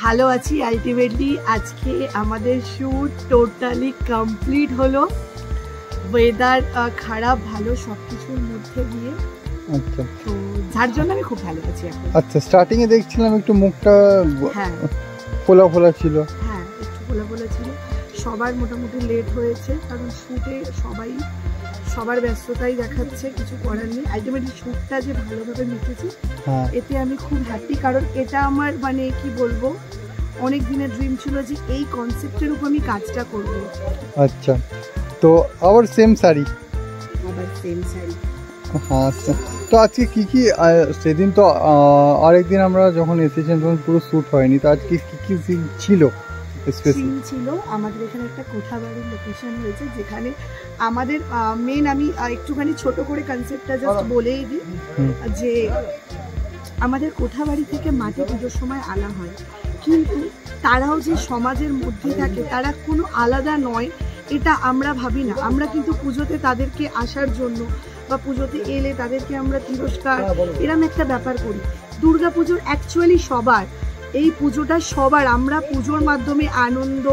ভালো আছি। আলটিমেটলি আজকে আমাদের শুট টোটালি কমপ্লিট হলো। ওয়েদার খারাপ ভালো সবকিছুর মধ্যে দিয়ে। আচ্ছা, তো যার জন্য আমি খুব ভালো আছি এখন। আচ্ছা, স্টার্টিং এ দেখছিলাম একটু মুখটা হ্যাঁ ফোলা ফোলা ছিল। হ্যাঁ, একটু ফোলা ফোলা ছিল। সবার মোটামুটি লেট হয়েছে, কারণ শুটে সবার ব্যস্ততাই দেখাচ্ছে, কিছু করার নেই। আলটিমেটলি শুটটা যে ভালোভাবে মিটেছে এতে আমি খুব হ্যাপি, কারণ এটা আমার মানে কি বলবো, অনেক দিনের ড্রিম ছিল যে এই কনসেপ্টের উপর আমি কাজটা করব। আচ্ছা, তো আবার সেম শাড়ি। হ্যাঁ, আচ্ছা, তো আজকে কি কি সেদিন তো আরেকদিন আমরা যখন এসেছেন তখন পুরো শ্যুট হয়নি, তো আজকে কি কি সিন ছিল? সিন ছিল আমাদের এখানে একটা কোঠাবাড়ির লোকেশন হয়েছে, যেখানে আমাদের মেন আমি একটুখানি ছোট করে কনসেপ্টটা জাস্ট বলেই দিই যে আমাদের কোঠাবাড়ি থেকে মাটি পুজোর সময় আনা হয়, কিন্তু তারাও যে সমাজের মধ্যে থাকে তারা কোনো আলাদা নয় এটা আমরা ভাবি না। আমরা কিন্তু পুজোতে তাদেরকে আসার জন্য বা পুজোতে এলে তাদেরকে আমরা তিরস্কার এরম একটা ব্যাপার করি। দুর্গা পুজোর অ্যাকচুয়ালি সবার, এই পুজোটা সবার, আমরা পুজোর মাধ্যমে আনন্দ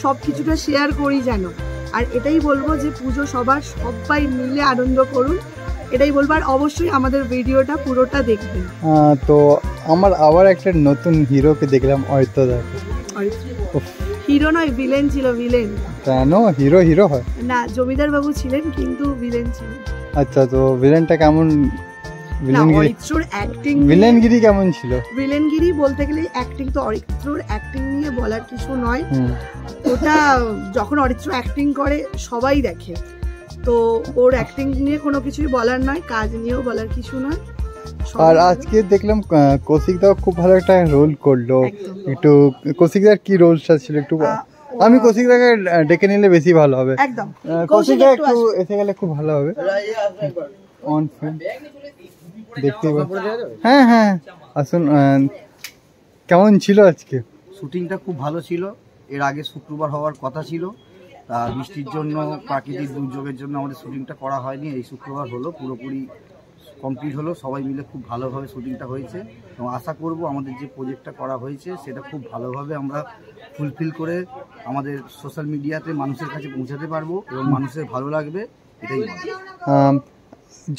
সব কিছুটা শেয়ার করি যেন। আর এটাই বলবো যে পুজো সবার, সবাই মিলে আনন্দ করুন, এটাই বলবো। আর অবশ্যই আমাদের ভিডিওটা পুরোটা দেখবেন। তো আমার আবার একটা নতুন হিরোকে দেখলাম, অরিত্রদা। হিরো নয়, ভিলেন ছিল। ভিলেন কেন? হিরো হিরো হয় না, জমিদার বাবু ছিলেন কিন্তু ভিলেন ছিলেন। আচ্ছা, তো ভিলেনটা কেমন? ভিলেনগিরি কেমন ছিল? ভিলেনগিরি বলতে গেলে অ্যাক্টিং, তো অরিত্রর অ্যাক্টিং নিয়ে বলার কিছু নয়। ওটা যখন অরিত্র অ্যাক্টিং করে সবাই দেখে, তো ওর অ্যাক্টিং নিয়ে কোনো কিছুই বলার নয়, কাজ নিয়েও বলার কিছু নয়। আর আজকে দেখলাম কৌশিকদাও খুব ভালো একটা রোল করলো। একটু কৌশিকদার কি রোলটা ছিল একটু? আমি কৌশিকদাকে ডেকে নিলে বেশি ভালো হবে। একদম, কৌশিকদা একটু এসে গেলে খুব ভালো হবে। অন ফ্রেম দেখতে হ্যাঁ হ্যাঁ আসুন। কেমন ছিল আজকে শুটিংটা? খুব ভালো ছিল। এর আগে শুক্রবার হওয়ার কথা ছিল, তা বৃষ্টির জন্য, প্রাকৃতিক দুর্যোগের জন্য আমাদের শুটিংটা করা হয়নি। এই শুক্রবার হলো, পুরোপুরি কমপ্লিট হলো, সবাই মিলে খুব ভালোভাবে শুটিংটা হয়েছে। এবং আশা করব আমাদের যে প্রজেক্টটা করা হয়েছে সেটা খুব ভালোভাবে আমরা ফুলফিল করে আমাদের সোশ্যাল মিডিয়াতে মানুষের কাছে পৌঁছাতে পারবো এবং মানুষের ভালো লাগবে, এটাই।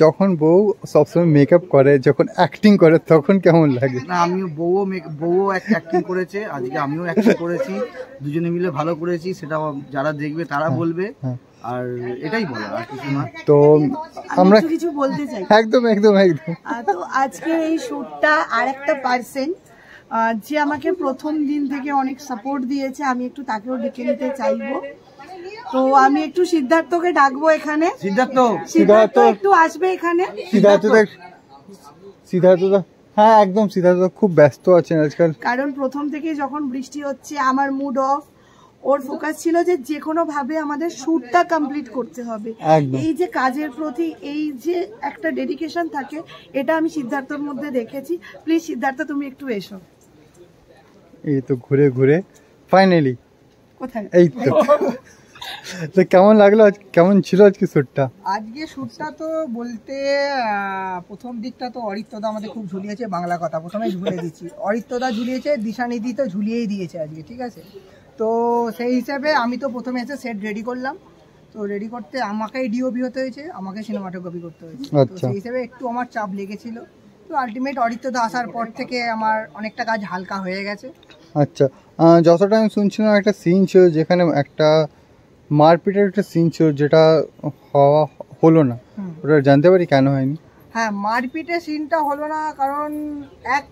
যখন বউ সবসময় মেকআপ করে, যখন অ্যাক্টিং করে, তখন কেমন লাগে? না, আমিও বউও অ্যাক্টিং করেছে, আজকে আমিও অ্যাক্টিং করেছি, দুজনে মিলে ভালো করেছি, সেটা যারা দেখবে তারা বলবে। আর এটাই বলা, আর কিছু না। তো আমরা কিছু বলতে চাই। একদম একদম একদম। তো আজকে এই শুটটা আরেকটা পার্সন যে আমাকে প্রথম দিন থেকে অনেক সাপোর্ট দিয়েছে, আমি একটু তাকেও ডেকে নিতে চাইবো। তো আমি একটু সিদ্ধার্থকে ডাকবো এখানে। সিদ্ধার্থ একটু আসবে এখানে। সিদ্ধার্থ হ্যাঁ একদম। সিদ্ধার্থ খুব ব্যস্ত আছেন আজকাল, কারণ প্রথম থেকে যখন বৃষ্টি হচ্ছে আমার মুড অফ। ওর ফোকাস ছিল যে কোনো ভাবে আমাদের শুটটা কমপ্লিট করতে হবে। এই যে কাজের প্রতি এই যে একটা ডেডিকেশন থাকে, এটা আমি সিদ্ধার্থর মধ্যে দেখেছি। প্লিজ সিদ্ধার্থ তুমি একটু এসো। এই তো ঘুরে ঘুরে ফাইনালি কোথায়? এই তো কেমন লাগলো? কেমন ছিল আজকে শুটটা? আজকে শুটটা তো বলতে প্রথম দিকটা তো অরিত্রদা আমাদের খুব ঝুলিয়েছে। বাংলা কথা প্রথমে ঝুলিয়ে দিচ্ছি, অরিত্রদা ঝুলিয়েছে, দিশানিধি তো ঝুলিয়েই দিয়েছে আজকে, ঠিক আছে। তো সেই হিসাবে আমি তো প্রথমে এসে সেট রেডি করলাম। তো রেডি করতে আমাকেই ডিওপি হতে হয়েছে, আমাকে সিনেমাটোগ্রাফি করতে হয়েছে। তো সেই হিসাবে একটু আমার চাপ লেগেছিল। তো আলটিমেট অরিত্রদা আসার পর থেকে আমার অনেকটা কাজ হালকা হয়ে গেছে। আচ্ছা, যতটা আমি শুনছিলাম একটা সিন ছিল যেখানে একটা মারপিটের একটা সিন ছিল, যেটা হলো না, ওটা জানতে পারি কেন হয়নি? হ্যাঁ, মারপিটের সিনটা হলো না কারণ এক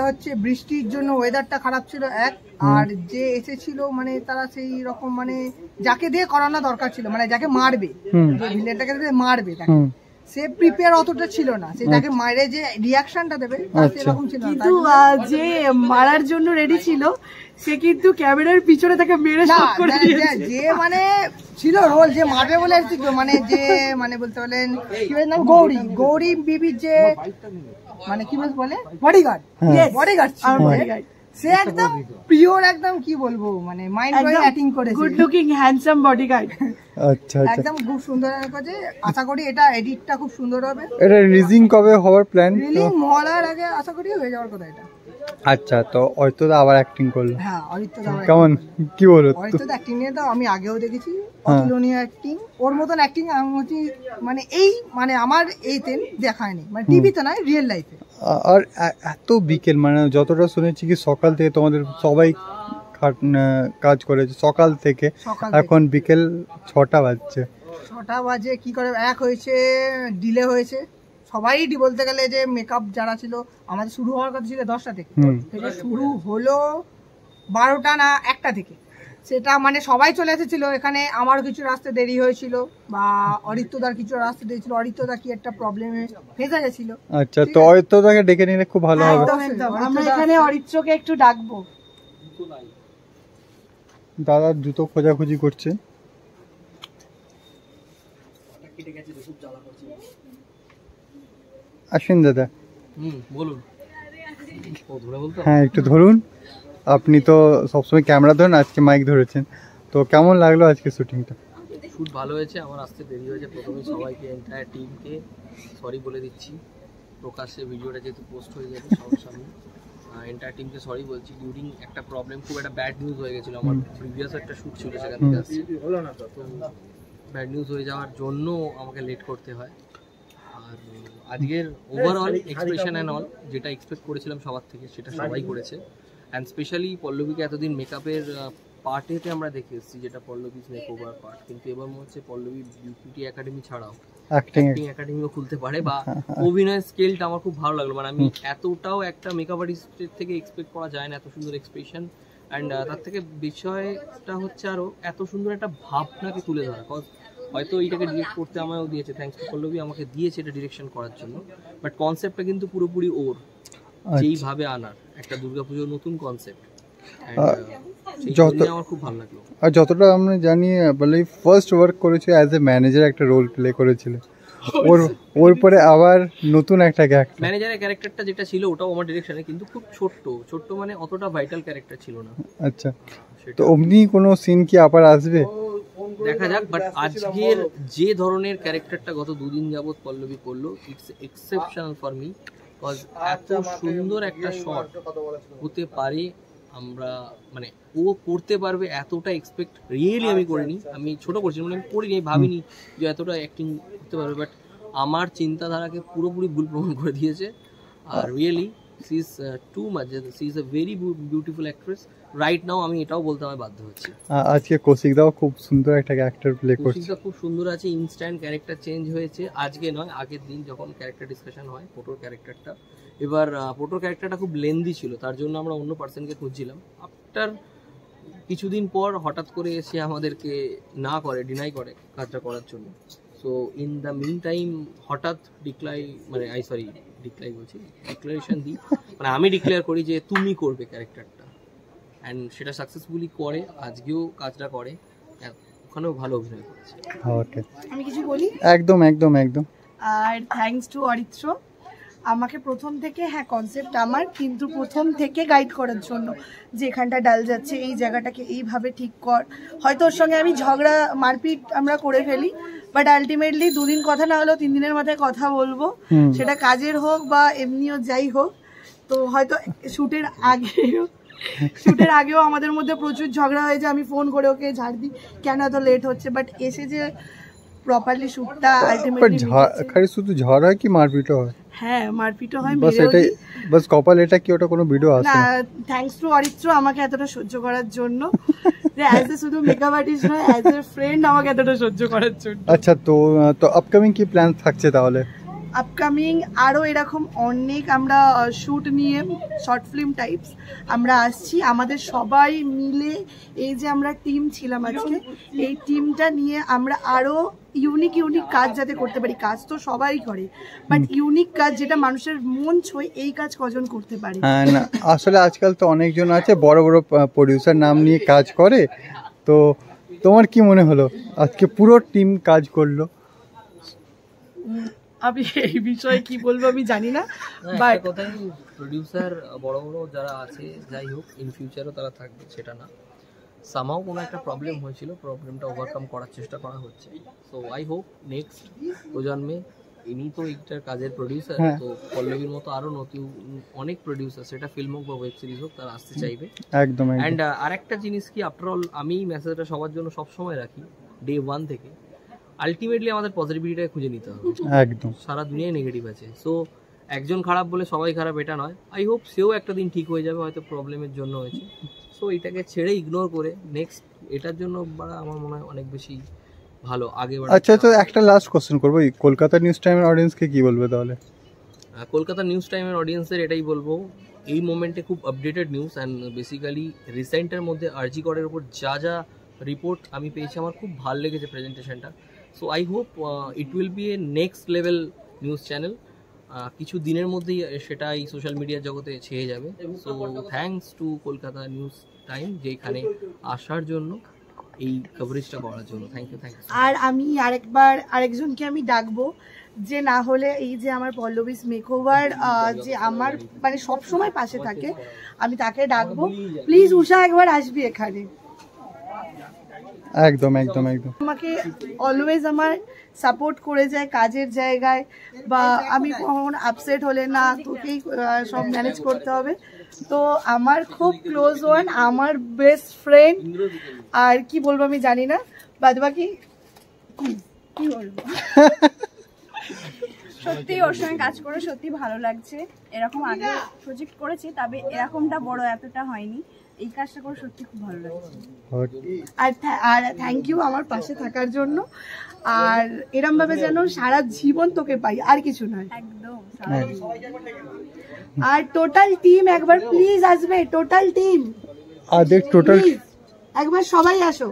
হচ্ছে বৃষ্টির জন্য ওয়েদারটা খারাপ ছিল, আর যে এসেছিল মানে তারা সেই রকম মানে যাকে দিয়ে করানো দরকার ছিল, মানে যাকে মারবে, যে ভিলেনটাকে মারবে, তাকে সে প্রিপেয়ার অতটা ছিল না। সে তাকে মারে যে রিঅ্যাকশনটা দেবে সেরকম ছিল না। কিন্তু যে মারার জন্য রেডি ছিল সে কিন্তু ক্যামেরার পিছনে তাকে মেরে শট করে দিয়েছে। যে মানে ছিল রোল যে মারবে বলে মানে যে মানে বলতে বলেন কি বলে নাম, গৌরী বিবির যে মানে কি বলে বডিগার্ড, বডিগার্ড সে একদম পিওর, একদম কি বলবো মানে মাইন্ড ব্লোয়িং অ্যাক্টিং করেছে। Good looking handsome bodyguard. আচ্ছা, একদম খুব সুন্দর করেছে। আশা করি এটা এডিটটা খুব সুন্দর হবে। এটা রিলিজিং কবে হওয়ার প্ল্যান? রিলিজ হওয়ার আগে আশা করি হয়ে যাওয়ার কথা এটা। আচ্ছা, তো অরিত্রদা আবার অ্যাক্টিং করলো, হ্যাঁ অরিত্রদা কেমন কি বলো? অরিত্রদা অ্যাক্টিং নিয়ে তো আমি আগেও দেখেছি, অতুলনীয় অ্যাক্টিং। ওর মতন অ্যাক্টিং আমি হচ্ছে মানে আমার এইতে দেখায়নি, মানে টিভিতে নয়, রিয়েল লাইফে। আর এত বিকেল, মানে যতটা শুনেছি কি সকাল থেকে তোমাদের সবাই কাজ করেছে সকাল থেকে, এখন বিকেল 6টা বাজছে। 6টা বাজে কি করে এক হয়েছে, ডিলে হয়েছে। সবাই বলতে গেলে যে মেকআপ যারা ছিল, আমাদের শুরু হওয়ার কথা ছিল 10টা থেকে, সেটা শুরু হলো 12টা না 1টা থেকে। সেটা মানে সবাই চলে এসেছিল এখানে, আমারও কিছু রাস্তা দেরি হয়েছিল, বা অরিত্রদার কিছু রাস্তা দেরি ছিল, অরিত্রদা কি একটা প্রবলেমে ফেঁসে গেছিল। আচ্ছা, তো অরিত্রদাকে ডেকে নিলে খুব ভালো হবে। আমরা এখানে অরিত্রকে একটু ডাকবো। দাদা জুতো খোঁজাখুঁজি করছে। আসেন দাদা। বলুন। হ্যাঁ একটু ধরুন, আপনি তো সবসময় ক্যামেরা ধরেন, আজকে মাইক ধরেছেন, তো কেমন লাগলো আজকে শুটিংটা? শুট ভালো হয়েছে, আমার আসতে দেরি হয়েছে। প্রথমে সবাইকে এন্টায়ার টিমকে সরি বলে দিচ্ছি, প্রকাশ্যে ভিডিওটা যেহেতু পোস্ট হয়ে যাবে সবার সামনে, এন্টায়ার টিমকে সরি বলছি। ডিউরিং একটা প্রবলেম, খুব একটা ব্যাড নিউজ হয়ে গেছিলো, আমার প্রিভিয়াস একটা শুট ছিল সেখান থেকে আসছি, তো ব্যাড নিউজ হয়ে যাওয়ার জন্য আমাকে লেট করতে হয়। আর আজকের ওভারঅল এক্সপ্রেশন অ্যান্ড অল যেটা এক্সপেক্ট করেছিলাম সবার থেকে, সেটা সবাই করেছে। অ্যান্ড স্পেশালি পল্লবীকে এতদিন মেকআপের পার্টেতে আমরা দেখে এসেছি, যেটা পল্লবীজ মেকওভার পার্ট, কিন্তু এবার মনে হচ্ছে পল্লবী বিউটি একাডেমি ছাড়াও অ্যাক্টিং একাডেমিও খুলতে পারে, বা অভিনয়ের স্কেলটা আমার খুব ভালো লাগলো। মানে আমি এতটাও একটা মেকআপ আর্টিস্টের থেকে এক্সপেক্ট করা যায় না, এত সুন্দর এক্সপ্রেশন। অ্যান্ড তার থেকে বিষয়টা হচ্ছে আরও এত সুন্দর একটা ভাবনাকে তুলে ধরা। কজ হয়তো এইটাকে ডিরেক্ট করতে আমায়ও দিয়েছে, থ্যাঙ্কস টু পল্লবী, আমাকে দিয়েছে এটা ডিরেকশন করার জন্য, বাট কনসেপ্টটা কিন্তু পুরোপুরি ওর, যেইভাবে আনার একটা দুর্গাপুজোর নতুন কনসেপ্ট, আমার খুব ভালো লাগলো। আর যতটা আমরা জানি পল্লবী ফার্স্ট ওয়ার্ক করেছে অ্যাজ এ ম্যানেজার, একটা রোল প্লে করেছিল, ওর পরে আবার নতুন একটা ম্যানেজারের ক্যারেক্টারটা যেটা ছিল ওটাও আমার ডিরেকশনে, কিন্তু খুব ছোট্ট মানে অতটা ভাইটাল ক্যারেক্টার ছিল না। আচ্ছা, তো অমনি কোনো সিন কি আবার আসবে দেখা যাক, বাট আজকের যে ধরনের ক্যারেক্টারটা গত দুদিন যাবত পল্লবী করলো, it's exceptional for me, cause এত সুন্দর একটা শট হতে পারে, আমরা মানে ও করতে পারবে এতটা এক্সপেক্ট রিয়েলি আমি করিনি। আমি ছোট করছি মানে আমি করিনি, ভাবিনি যে এতটা অ্যাক্টিং করতে পারবে, বাট আমার চিন্তাধারাকে পুরোপুরি ভুল প্রমাণ করে দিয়েছে। আর really she is too much, she is a very beautiful actress right now, আমি এটাও বলতে আমি বাধ্য হচ্ছি। আজকে কৌশিকদাও খুব সুন্দর একটা ক্যারেক্টার প্লে করছে, কৌশিকদা খুব সুন্দর আছে, ইনস্ট্যান্ট ক্যারেক্টার চেঞ্জ হয়েছে, আজকে নয় আগের দিন যখন ক্যারেক্টার ডিসকাশন হয় পোটোর ক্যারেক্টারটা, এবার পোটোর ক্যারেক্টারটা খুব লেন্দি ছিল, তার জন্য আমরা অন্য পার্সনকে খুঁজছিলাম। আফটার কিছুদিন পর হঠাৎ করে এসে আমাদেরকে ডিনাই করে কাজটা করার জন্য। So in the meantime হঠাৎ ডিক্লারেশন দিই, মানে আমি ডিক্লেয়ার করি যে তুমি করবে ক্যারেক্টারটা, অ্যান্ড সেটা সাকসেসফুলি করে, আজকেও কাজটা করে, ওখানেও ভালো অভিনয় করেছে। ওকে, আমি কিছু বলি? একদম। আর থ্যাঙ্কস টু অরিত্র, আমাকে প্রথম থেকে, হ্যাঁ কনসেপ্ট আমার, কিন্তু প্রথম থেকে গাইড করার জন্য, যে এখানটা ডাল যাচ্ছে, এই জায়গাটাকে এইভাবে ঠিক কর। হয়তো ওর সঙ্গে আমি ঝগড়া মারপিট আমরা করে ফেলি, বাট আলটিমেটলি 2 দিন কথা না হলেও 3 দিনের মাথায় কথা বলবো, সেটা কাজের হোক বা এমনিও যাই হোক। তো হয়তো শুটের আগেও আমাদের মধ্যে প্রচুর ঝগড়া হয়েছে, আমি ফোন করে ওকে ঝাড় দিই কেন এত লেট হচ্ছে, বাট এসে যে প্রপারলি শুটটা আলটিমেটলি খালি শুধু ঝড় হয় কি মারপিটও হয়? হ্যাঁ মারপিটও হয়, বাস এটাই, বাস কপাল এটা কি ওটা কোনো ভিডিও আসে না। থ্যাঙ্কস টু অরিত্র আমাকে এতটা সহ্য করার জন্য, যে অ্যাজ এ শুধু মেকআপ আর্টিস্ট নয়, অ্যাজ এ ফ্রেন্ড আমাকে এতটা সহ্য করার জন্য। আচ্ছা, তো আপকামিং কি প্ল্যান থাকছে তাহলে? আপকামিং আরও এরকম অনেক আমরা শ্যুট নিয়ে, শর্ট ফিল্ম টাইপস আমরা আসছি, আমাদের সবাই মিলে এই যে আমরা টিম ছিলাম আজকে, এই টিমটা নিয়ে আমরা আরও ইউনিক কাজ যাতে করতে পারি। কাজ তো সবাই করে, বাট ইউনিক কাজ যেটা মানুষের মন ছোঁয়, এই কাজ কজন করতে পারে? হ্যাঁ, না আসলে আজকাল তো অনেকজন আছে বড় প্রডিউসার নাম নিয়ে কাজ করে, তো তোমার কি মনে হলো আজকে পুরো টিম কাজ করলো? আমি এই বিষয়ে কি বলবো আমি জানি না, বাট কথাই প্রডিউসার বড় যারা আছে, যাই হোক ইন ফিউচারও তারা থাকবে সেটা না, সামহাও কোনো একটা প্রবলেম হয়েছিল, প্রবলেমটা ওভারকাম করার চেষ্টা করা হচ্ছে। সো আই হোপ নেক্সট প্রজন্মে ইনি তো এইটার কাজের প্রডিউসার, হ্যাঁ। তো পল্লবীর মতো আরো নতুন অনেক প্রডিউসার, সেটা ফিল্ম হোক বা ওয়েব সিরিজ হোক, তারা আসতে চাইবে। একদম অ্যান্ড আরেকটা জিনিস কি, আফটার অল আমি মেসেজটা সবার জন্য সবসময় রাখি ডে 1 থেকে, আলটিমেটলি আমাদের পজিটিভিটিটাকে খুঁজে নিতে হবে। একদম। সারা দুনিয়ায় নেগেটিভ আছে, সো একজন খারাপ বলে সবাই খারাপ এটা নয়। আই হোপ সেও একটা দিন ঠিক হয়ে যাবে, হয়তো প্রবলেমের জন্য হয়েছে। সো এটাকে ছেড়ে ইগনোর করে নেক্সট এটার জন্য বাড়া আমার মনে হয় অনেক বেশি ভালো আগে বাড়া। আচ্ছা, তো একটা লাস্ট কোশ্চেন করবো, এই কলকাতা নিউজ টাইমের অডিয়েন্সকে কি বলবে তাহলে? কলকাতা নিউজ টাইমের অডিয়েন্সের এটাই বলবো, এই মোমেন্টে খুব আপডেটেড নিউজ অ্যান্ড বেসিক্যালি রিসেন্টের মধ্যে আরজি করের উপর যা যা রিপোর্ট আমি পেয়েছি, আমার খুব ভালো লেগেছে প্রেজেন্টেশনটা। So I hope it will B A next level news channel. কিছু দিনের মধ্যেই সেটা এই সোশ্যাল মিডিয়ার জগতে ছেয়ে যাবে। So thanks to Kolkata news time, যেখানে আসার জন্য, এই কভারেজটা করার জন্য। Thank you. আর আমি আরেকজনকে আমি ডাকবো, যে না হলে এই যে আমার পল্লবীস মেকওভার যে আমার মানে সবসময় পাশে থাকে, আমি তাকে ডাকবো, প্লিজ উষা একবার আসবি এখানে। একদম একদম একদম। আমাকে অলওয়েজ আমার সাপোর্ট করে যায় কাজের জায়গায়, বা আমি কখনো আপসেট হলে না তোকেই সব ম্যানেজ করতে হবে। তো আমার খুব ক্লোজ ওয়ান, আমার বেস্ট ফ্রেন্ড, আর কি বলবো আমি জানি না, বাদ বাকি কি বলবো। সত্যি ওর সঙ্গে কাজ করে সত্যি ভালো লাগছে। এরকম আগে প্রজেক্ট করেছি, তবে এরকমটা বড় এতটা হয়নি। এই কাজটা করে সত্যি খুব ভালো লাগছে। আর থ্যাংক ইউ আমার পাশে থাকার জন্য, আর এরম ভাবে যেন সারা জীবন তোকে পাই, আর কিছু নয়। একদম। আর টোটাল টিম একবার প্লিজ আসবে, টোটাল টিম একবার সবাই আসো।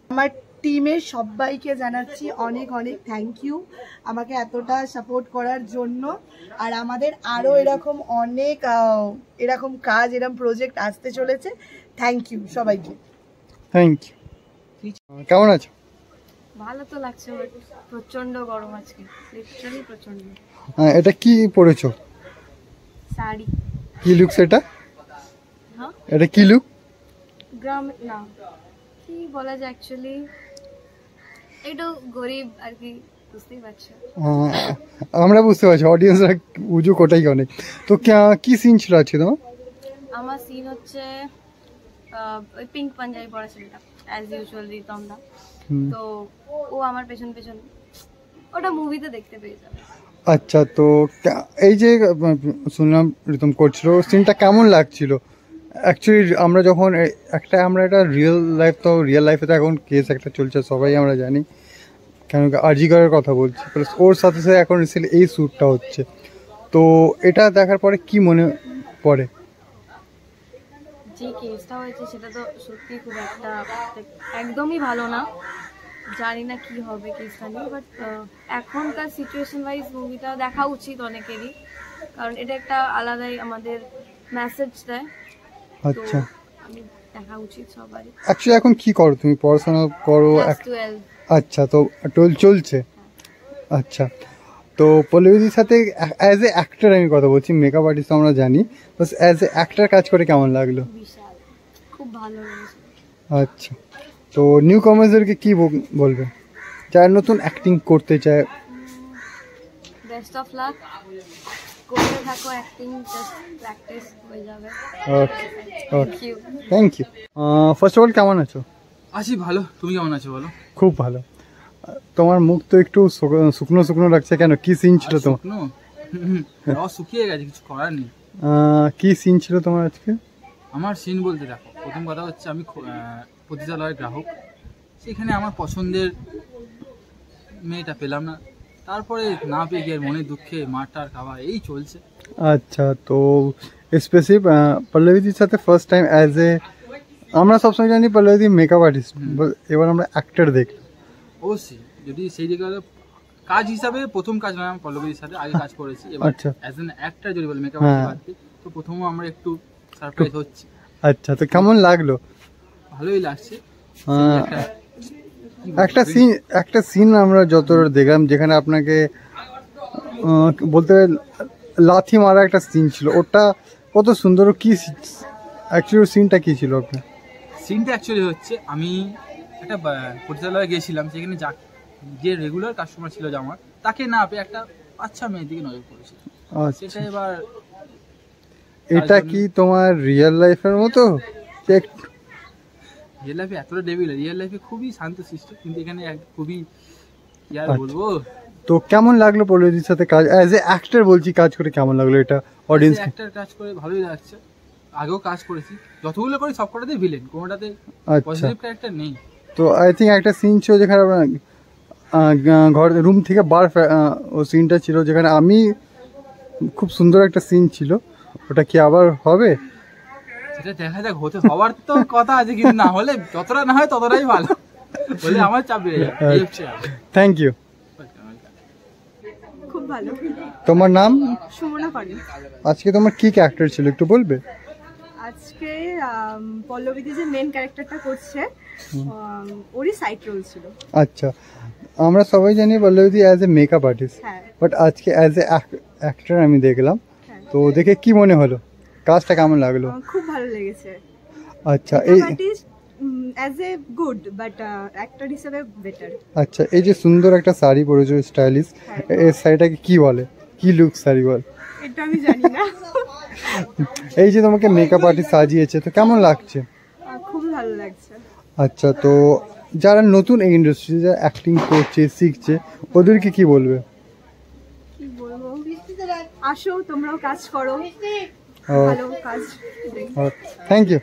আমার টিমের সবাইকে জানাচ্ছি অনেক অনেক থ্যাংক ইউ আমাকে এতটা সাপোর্ট করার জন্য। আর আমাদের আরো এরকম অনেক এরকম কাজ, এরকম প্রজেক্ট আসতে চলেছে। থ্যাংক ইউ সবাইকে। Thank you. কেমন আছো? ভালো তো লাগছে, প্রচন্ড গরম আজকে, লিটারালি প্রচন্ড। এটা কি পরেছো? শাড়ি। কি লুক এটা? হ্যাঁ, এটা কি লুক? গ্রাম না, কি বলা যায় অ্যাকচুয়ালি, একটু গরিব আর কি, বুঝতেই পারছো। আমরা বুঝতে পারছি, অডিয়েন্সরা বুঝুক ওটাই অনেক। তো কি সিন ছিল আজকে তোমার? আমার সিন হচ্ছে ওই পিঙ্ক পাঞ্জাবি পরা ছেলেটা, অ্যাজ ইউজুয়াল রিতম দা, তো ও আমার পেছন পেছন, ওটা মুভিতে দেখতে পেয়ে যাবে। আচ্ছা, তো এই যে শুনলাম রিতম করছিল, সিনটা কেমন লাগছিল? অ্যাকচুয়ালি আমরা যখন আমরা এটা রিয়েল লাইফে তো এখন কেস একটা চলছে, সবাই আমরা জানি, কেন আরজি করার কথা বলছি, প্লাস ওর সাথে সাথে এখন রিসেন্টলি এই শ্যুটটা হচ্ছে, তো এটা দেখার পরে কি মনে পড়ে? যে কেসটা হয়েছে সেটা তো সত্যি খুব একটা একদমই ভালো না, জানি না কি হবে কেসটা নিয়ে, বাট এখনকার সিচুয়েশন ওয়াইজ মুভিটা দেখা উচিত অনেকেরই, কারণ এটা একটা আলাদাই আমাদের মেসেজ দেয়। আচ্ছা, আমি দেখা উচিত সবারই। অ্যাকচুয়ালি এখন কি করো তুমি? পড়াশোনা করো? আচ্ছা, তো 12 চলছে। আচ্ছা, তো পল্লবীদির সাথে অ্যাজ এ অ্যাক্টর আমি কথা বলছি, মেকআপ আর্টিস্ট আমরা জানি, বাস অ্যাজ এ অ্যাক্টর কাজ করে কেমন লাগলো? বিশাল, খুব ভালো লেগেছে। আচ্ছা, তো নিউ কামার্সদেরকে কি বলবে যারা নতুন অ্যাক্টিং করতে চায়? বেস্ট অফ লাক, করতে থাকো অ্যাক্টিং, জাস্ট প্র্যাকটিস হয়ে যাবে। Okay okay, thank you. First of all কেমন আছো? আছি ভালো, তুমি কেমন আছো বলো? খুব ভালো। তোমার মুখ তো একটু শুকনো শুকনো লাগছে, কেন? কি সিন ছিল তোমার? শুকিয়ে গেছে, কিছু করার নেই। কি সিন ছিল তোমার আজকে? আমার সিন বলতে দেখো, প্রথম কথা হচ্ছে আমি পতিতালয়ের গ্রাহক, সেখানে আমার পছন্দের মেয়েটা পেলাম না, তারপরে না পেয়ে গিয়ে মনের দুঃখে মারটার খাওয়া এই চলছে। আচ্ছা, তো স্পেসিফিক পল্লবীদির সাথে ফার্স্ট টাইম অ্যাজ এ, আমরা সবসময় জানি পল্লবীদি মেকআপ আর্টিস্ট, এবার আমরা অ্যাক্টর দেখি। অবশ্যই, যদি সেই দিকে কাজ হিসাবে প্রথম কাজ নয়, আমি পল্লবীদির সাথে আগে কাজ করেছি, এবার অ্যাজ অ্যান অ্যাক্টর যদি বলি মেকআপ আর্টিস্ট, তো প্রথমে আমরা একটু সারপ্রাইজ হচ্ছি। আচ্ছা, তো কেমন লাগলো? ভালোই লাগছে। একটা সিন আমরা যতটা দেখলাম, যেখানে আপনাকে বলতে লাথি মারা একটা সিন ছিল, ওটা কত সুন্দর। কি অ্যাকচুয়ালি সিনটা কি ছিল আপনার? সিনটা অ্যাকচুয়ালি হচ্ছে আমি একটা পতিতালয়ে গিয়েছিলাম, সেখানে যে রেগুলার কাস্টমার ছিল আমার, তাকে না পেয়ে একটা বাচ্চা মেয়ের দিকে নজর পড়েছে। আচ্ছা, সেটা এবার এটা কি তোমার রিয়েল লাইফের মতো? রিয়েল লাইফে এতটা ডেভিল, রিয়েল লাইফে খুবই শান্তশিষ্ট, কিন্তু এখানে খুবই কি আর বলবো। তো কেমন লাগলো পল্লবীর সাথে কাজ, অ্যাজ এ অ্যাক্টর বলছি, কাজ করে কেমন লাগলো এটা অডিয়েন্স? অ্যাক্টর কাজ করে ভালোই লাগছে, আগেও কাজ করেছি, যতগুলো করি সবকটাতে ভিলেন, কোনোটাতে পজিটিভ ক্যারেক্টার নেই। তো আই থিঙ্ক একটা সিন ছিল যেখানে ঘর রুম থেকে ও সিনটা ছিল যেখানে আমি খুব সুন্দর একটা সিন ছিল, ওটা কি আবার হবে? সেটা দেখা যাক, হওয়ার তো কথা আছে, কিন্তু না হলে যতটা না হয় ততটাই ভালো, বলে আমার চাপ বেড়ে যাবে। Thank you. খুব ভালো। তোমার নাম? সুমনা পারি। আজকে তোমার কি ক্যারেক্টার ছিল একটু বলবে? আজকে পল্লবীদি যে মেন ক্যারেক্টারটা করছে ওরই সাইড রোল ছিল। আচ্ছা, আমরা সবাই জানি পল্লবীদি অ্যাজ এ মেকআপ আর্টিস্ট, হ্যাঁ বাট আজকে অ্যাজ এ অ্যাক্টর আমি দেখলাম, তো দেখে কি মনে হলো, কাজটা কেমন লাগলো? খুব ভালো লেগেছে। আচ্ছা, এই as a good but actor হিসেবে বেটার। আচ্ছা, এই যে সুন্দর একটা শাড়ি পরেছো স্টাইলিশ, এই শাড়িটাকে কি বলে, কি লুক শাড়ি বল? এটা আমি জানি না। এই যে তোমাকে মেকআপ আর্টিস্ট সাজিয়েছে, তো কেমন লাগছে? খুব ভালো লাগছে। আচ্ছা, তো যারা নতুন এই ইন্ডাস্ট্রি, যারা অ্যাক্টিং করছে শিখছে, ওদেরকে কি বলবে? কি বলবো, আসো তোমরাও কাজ করো, ভালো কাজ। Thank you.